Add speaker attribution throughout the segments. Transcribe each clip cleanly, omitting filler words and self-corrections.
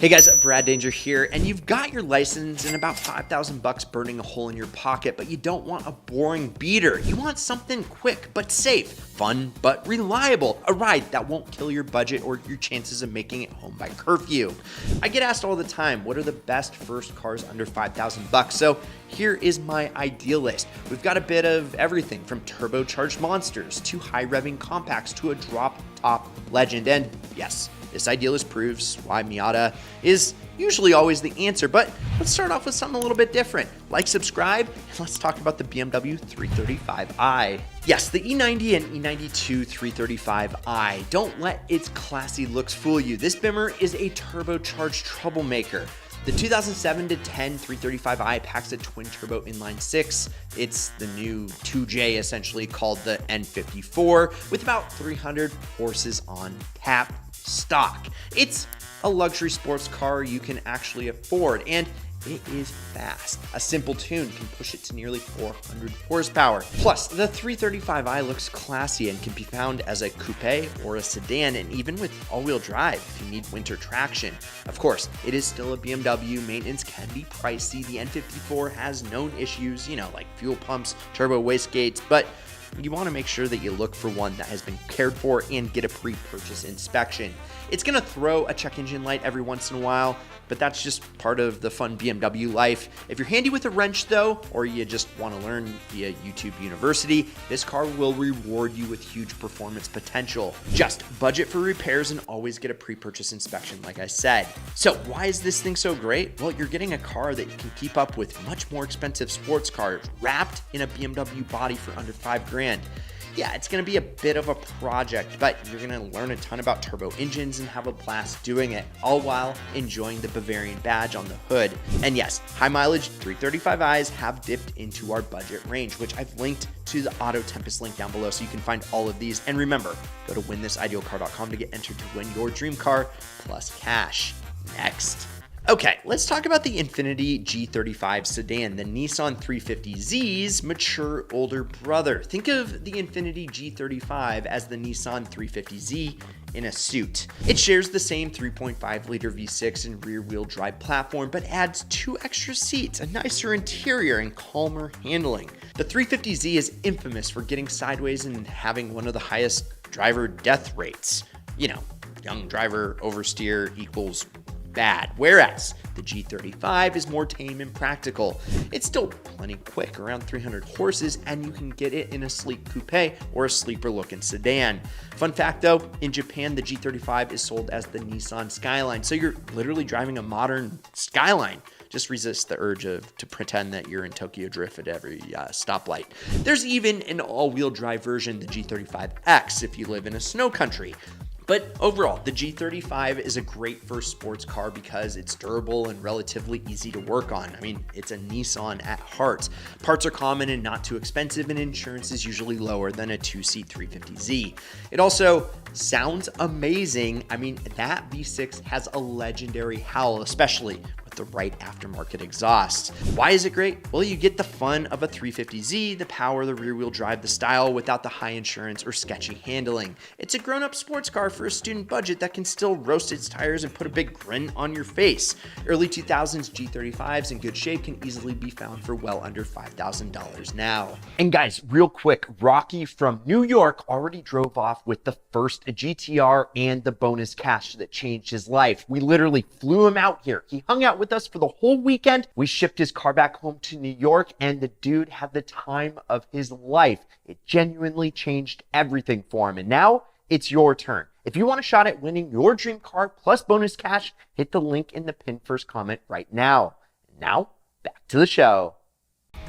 Speaker 1: Hey guys, Brad Danger here, and you've got your license and about 5,000 bucks burning a hole in your pocket, but you don't want a boring beater. You want something quick but safe, fun but reliable, a ride that won't kill your budget or your chances of making it home by curfew. I get asked all the time, what are the best first cars under 5,000 bucks? So here is my ideal list. We've got a bit of everything from turbocharged monsters to high-revving compacts to a drop-top legend, and yes, this ideal list proves why Miata is usually always the answer, but let's start off with something a little bit different. Like, subscribe, and let's talk about the BMW 335i. Yes, the E90 and E92 335i. Don't let its classy looks fool you. This bimmer is a turbocharged troublemaker. The 2007 to 10 335i packs a twin-turbo inline-six. It's the new 2J, essentially, called the N54, with about 300 horses on tap stock. It's a luxury sports car you can actually afford, and it is fast. A simple tune can push it to nearly 400 horsepower. Plus, the 335i looks classy and can be found as a coupe or a sedan, and even with all-wheel drive if you need winter traction. Of course, it is still a BMW. Maintenance can be pricey. The N54 has known issues, like fuel pumps, turbo wastegates, but you want to make sure that you look for one that has been cared for and get a pre-purchase inspection. It's going to throw a check engine light every once in a while, but that's just part of the fun BMW life. If you're handy with a wrench though, or you just want to learn via YouTube University, this car will reward you with huge performance potential. Just budget for repairs and always get a pre-purchase inspection, like I said. So why is this thing so great? Well, you're getting a car that can keep up with much more expensive sports cars wrapped in a BMW body for under $5,000. Yeah, it's going to be a bit of a project, but you're going to learn a ton about turbo engines and have a blast doing it, all while enjoying the Bavarian badge on the hood. And yes, high mileage 335i's have dipped into our budget range, which I've linked to the Auto Tempest link down below, so you can find all of these. And remember, go to winthisIdealCar.com to get entered to win your dream car plus cash. Next. Okay, let's talk about the Infiniti G35 sedan, the Nissan 350Z's mature older brother. Think of the Infiniti G35 as the Nissan 350Z in a suit. It shares the same 3.5-liter V6 and rear-wheel drive platform, but adds 2 extra seats, a nicer interior, and calmer handling. The 350Z is infamous for getting sideways and having one of the highest driver death rates. Young driver oversteer equals bad, whereas the G35 is more tame and practical. It's still plenty quick, around 300 horses, and you can get it in a sleek coupe or a sleeper looking sedan. Fun fact though, in Japan, the G35 is sold as the Nissan Skyline, so you're literally driving a modern Skyline. Just resist the urge to pretend that you're in Tokyo Drift at every stoplight. There's even an all-wheel drive version, the G35X, if you live in a snow country. But overall, the G35 is a great first sports car because it's durable and relatively easy to work on. I mean, it's a Nissan at heart. Parts are common and not too expensive, and insurance is usually lower than a 2-seat 350Z. It also sounds amazing. I mean, that V6 has a legendary howl, especially with the right aftermarket exhaust. Why is it great? Well, you get the fun of a 350Z, the power, the rear-wheel drive, the style, without the high insurance or sketchy handling. It's a grown-up sports car for a student budget that can still roast its tires and put a big grin on your face. Early 2000s G35s in good shape can easily be found for well under $5,000 now. And guys, real quick, Rocky from New York already drove off with the first GTR and the bonus cash that changed his life. We literally flew him out here. He hung out with us for the whole weekend. We shipped his car back home to New York, and the dude had the time of his life. It genuinely changed everything for him, and now it's your turn. If you want a shot at winning your dream car plus bonus cash, hit the link in the pinned first comment right now. Now, back to the show.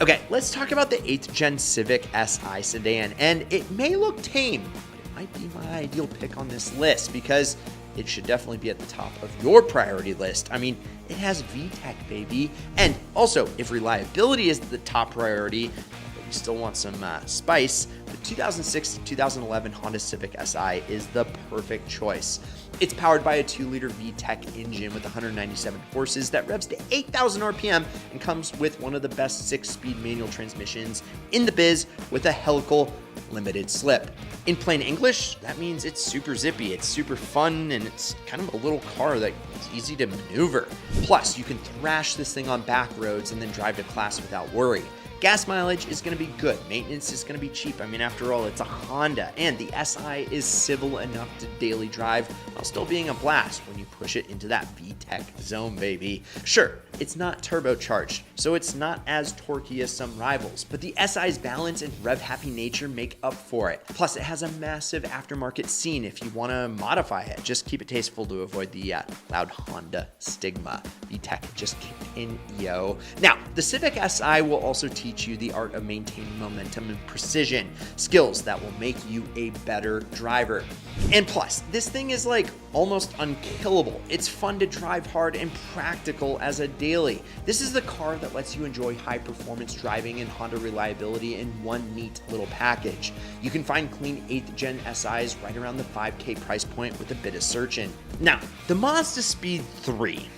Speaker 1: Okay, let's talk about the 8th gen Civic Si sedan, and it may look tame, but it might be my ideal pick on this list because it should definitely be at the top of your priority list. I mean, it has VTEC, baby. And also, if reliability is the top priority, but you still want some spice, the 2006 to 2011 Honda Civic Si is the perfect choice. It's powered by a 2-liter VTEC engine with 197 horses that revs to 8,000 RPM and comes with one of the best 6-speed manual transmissions in the biz with a helical limited slip. In plain English, that means it's super zippy, it's super fun, and it's kind of a little car that's easy to maneuver. Plus, you can thrash this thing on back roads and then drive to class without worry. Gas mileage is going to be good. Maintenance is going to be cheap. I mean, after all, it's a Honda, and the SI is civil enough to daily drive while still being a blast when you push it into that VTEC zone, baby. Sure, it's not turbocharged, so it's not as torquey as some rivals, but the SI's balance and rev-happy nature make up for it. Plus, it has a massive aftermarket scene if you want to modify it. Just keep it tasteful to avoid the loud Honda stigma. VTEC just kicked in, yo. Now, the Civic Si will also teach you the art of maintaining momentum and precision, skills that will make you a better driver. And plus, this thing is like almost unkillable. It's fun to drive hard and practical as a daily. This is the car that lets you enjoy high performance driving and Honda reliability in one neat little package. You can find clean 8th gen SIs right around the $5K price point with a bit of searching. Now, the Mazda Speed 3.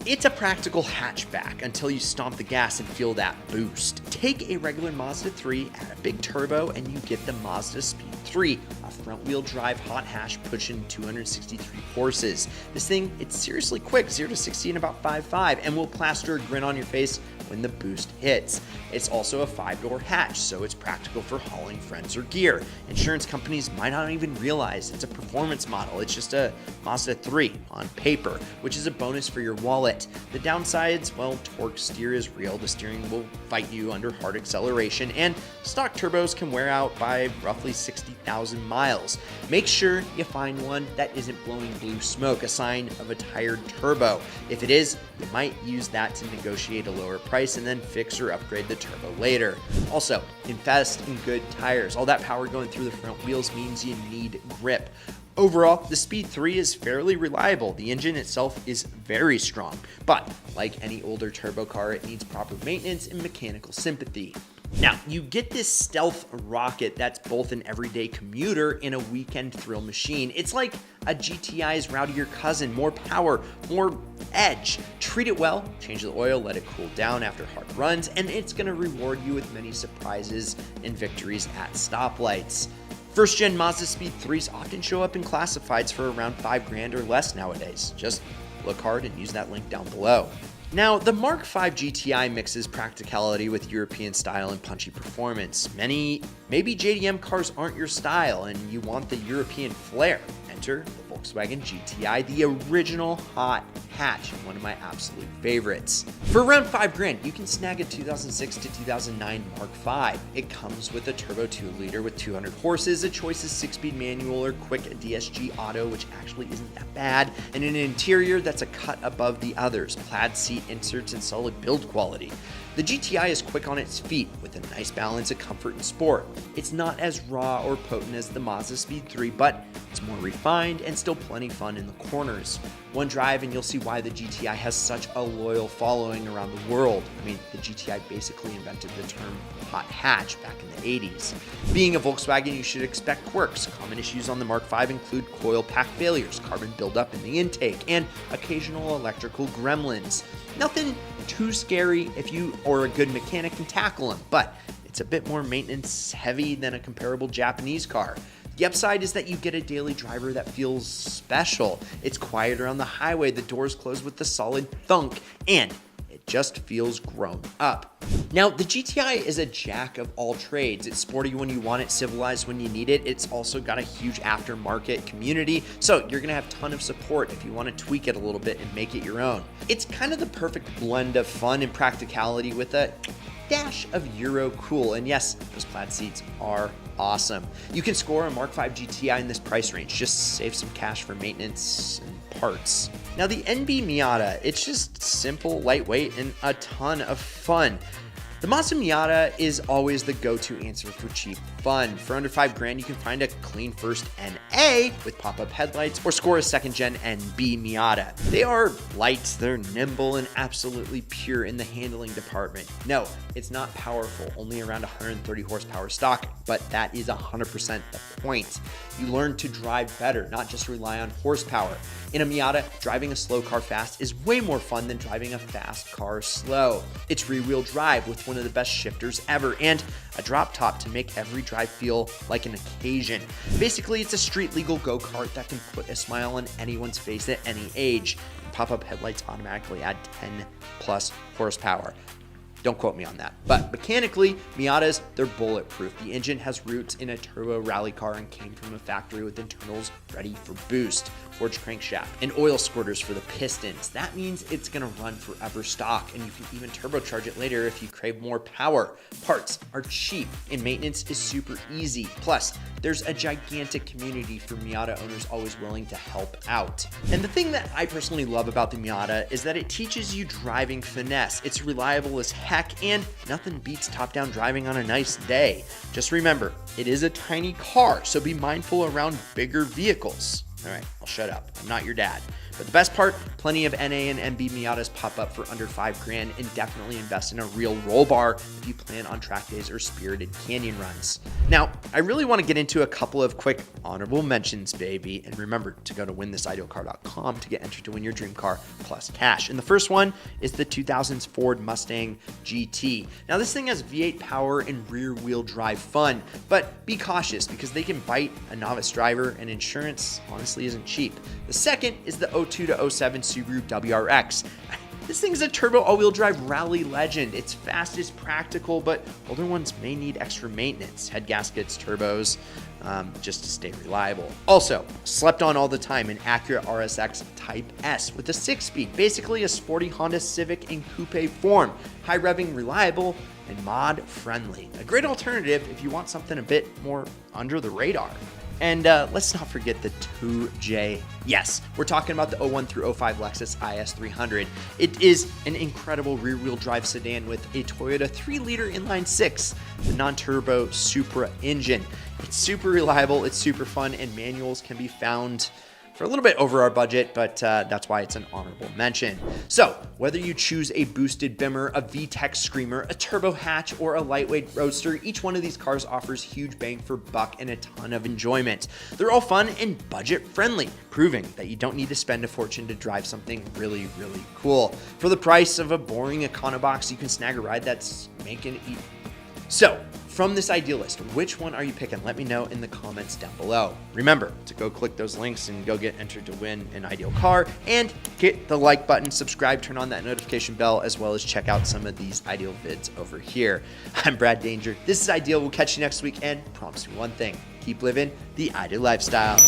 Speaker 1: It's a practical hatchback until you stomp the gas and feel that boost. Take a regular Mazda 3, add a big turbo, and you get the Mazda Speed 3, a front-wheel drive hot hatch pushing 263 horses. This thing, it's seriously quick, 0 to 60 in about 5.5, and will plaster a grin on your face when the boost hits. It's also a 5-door hatch, so it's practical for hauling friends or gear. Insurance companies might not even realize it's a performance model. It's just a Mazda 3 on paper, which is a bonus for your wallet. The downsides, well, torque steer is real. The steering will fight you under hard acceleration, and stock turbos can wear out by roughly 60,000 miles. Make sure you find one that isn't blowing blue smoke, a sign of a tired turbo. If it is, you might use that to negotiate a lower price and then fix or upgrade the turbo later. Also, invest in good tires. All that power going through the front wheels means you need grip. Overall, the Speed 3 is fairly reliable. The engine itself is very strong, but like any older turbo car, it needs proper maintenance and mechanical sympathy. Now, you get this stealth rocket that's both an everyday commuter and a weekend thrill machine. It's like a GTI's rowdier cousin, more power, more edge. Treat it well, change the oil, let it cool down after hard runs, and it's gonna reward you with many surprises and victories at stoplights. First gen Mazda Speed 3s often show up in classifieds for around $5,000 or less nowadays. Just look hard and use that link down below. Now, the Mark V GTI mixes practicality with European style and punchy performance. Maybe JDM cars aren't your style and you want the European flair. Enter the Volkswagen GTI, the original hot hatch, one of my absolute favorites. For around $5,000, you can snag a 2006 to 2009 Mark V. It comes with a turbo 2-liter with 200 horses, a choice's 6-speed manual or quick DSG auto, which actually isn't that bad, and an interior that's a cut above the others, plaid seat inserts and solid build quality. The GTI is quick on its feet with a nice balance of comfort and sport. It's not as raw or potent as the Mazda Speed 3, but it's more refined and still plenty fun in the corners. One drive and you'll see why the GTI has such a loyal following around the world. I mean, the GTI basically invented the term hot hatch back in the 80s. Being a Volkswagen, you should expect quirks. Common issues on the Mark V include coil pack failures, carbon buildup in the intake, and occasional electrical gremlins. Nothing too scary if you or a good mechanic can tackle them, but it's a bit more maintenance heavy than a comparable Japanese car. The upside is that you get a daily driver that feels special. It's quieter on the highway, the doors close with a solid thunk, and it just feels grown up. Now, the GTI is a jack of all trades. It's sporty when you want it, civilized when you need it. It's also got a huge aftermarket community, so you're gonna have a ton of support if you want to tweak it a little bit and make it your own. It's kind of the perfect blend of fun and practicality with a dash of Euro cool, and yes, those plaid seats are awesome. You can score a Mark V GTI in this price range. Just save some cash for maintenance and parts. Now, the NB Miata, it's just simple, lightweight, and a ton of fun. The Mazda Miata is always the go-to answer for cheap fun. For under $5,000, you can find a clean first NA with pop-up headlights or score a second-gen NB Miata. They are light, they're nimble, and absolutely pure in the handling department. No, it's not powerful, only around 130 horsepower stock, but that is 100% the point. You learn to drive better, not just rely on horsepower. In a Miata, driving a slow car fast is way more fun than driving a fast car slow. It's rear-wheel drive with one of the best shifters ever, and a drop top to make every drive feel like an occasion. Basically, it's a street legal go-kart that can put a smile on anyone's face at any age. Pop-up headlights automatically add 10 plus horsepower. Don't quote me on that. But mechanically, Miatas, they're bulletproof. The engine has roots in a turbo rally car and came from a factory with internals ready for boost, forged crankshaft, and oil squirters for the pistons. That means it's gonna run forever stock, and you can even turbocharge it later if you crave more power. Parts are cheap, and maintenance is super easy. Plus, there's a gigantic community for Miata owners always willing to help out. And the thing that I personally love about the Miata is that it teaches you driving finesse. It's reliable as heck, and nothing beats top-down driving on a nice day. Just remember, it is a tiny car, so be mindful around bigger vehicles. All right, I'll shut up. I'm not your dad. But the best part, plenty of NA and MB Miatas pop up for under $5,000, and definitely invest in a real roll bar if you plan on track days or spirited canyon runs. Now, I really want to get into a couple of quick honorable mentions, baby. And remember to go to winthisIdealcar.com to get entered to win your dream car plus cash. And the first one is the 2000s Ford Mustang GT. Now, this thing has V8 power and rear wheel drive fun, but be cautious because they can bite a novice driver, and insurance honestly isn't cheap. The second is the 02 to 07 Subaru WRX. This thing's a turbo all-wheel drive rally legend. It's fast, it's practical, but older ones may need extra maintenance. Head gaskets, turbos, just to stay reliable. Also, slept on all the time, an Acura RSX Type S with a 6-speed, basically a sporty Honda Civic in coupe form. High-revving, reliable, and mod-friendly. A great alternative if you want something a bit more under the radar. And let's not forget the 2J. Yes, we're talking about the 01 through 05 Lexus IS300. It is an incredible rear-wheel drive sedan with a Toyota 3-liter inline-6, the non-turbo Supra engine. It's super reliable, it's super fun, and manuals can be found for a little bit over our budget, but that's why it's an honorable mention. So whether you choose a boosted Bimmer, a VTEC Screamer, a turbo hatch, or a lightweight roadster, each one of these cars offers huge bang for buck and a ton of enjoyment. They're all fun and budget friendly, proving that you don't need to spend a fortune to drive something really, really cool. For the price of a boring Econobox, you can snag a ride that's making it. So, from this ideal list, which one are you picking? Let me know in the comments down below. Remember to go click those links and go get entered to win an ideal car, and hit the like button, subscribe, turn on that notification bell, as well as check out some of these ideal vids over here. I'm Brad Danger. This is Ideal. We'll catch you next week, and promise you one thing: keep living the ideal lifestyle.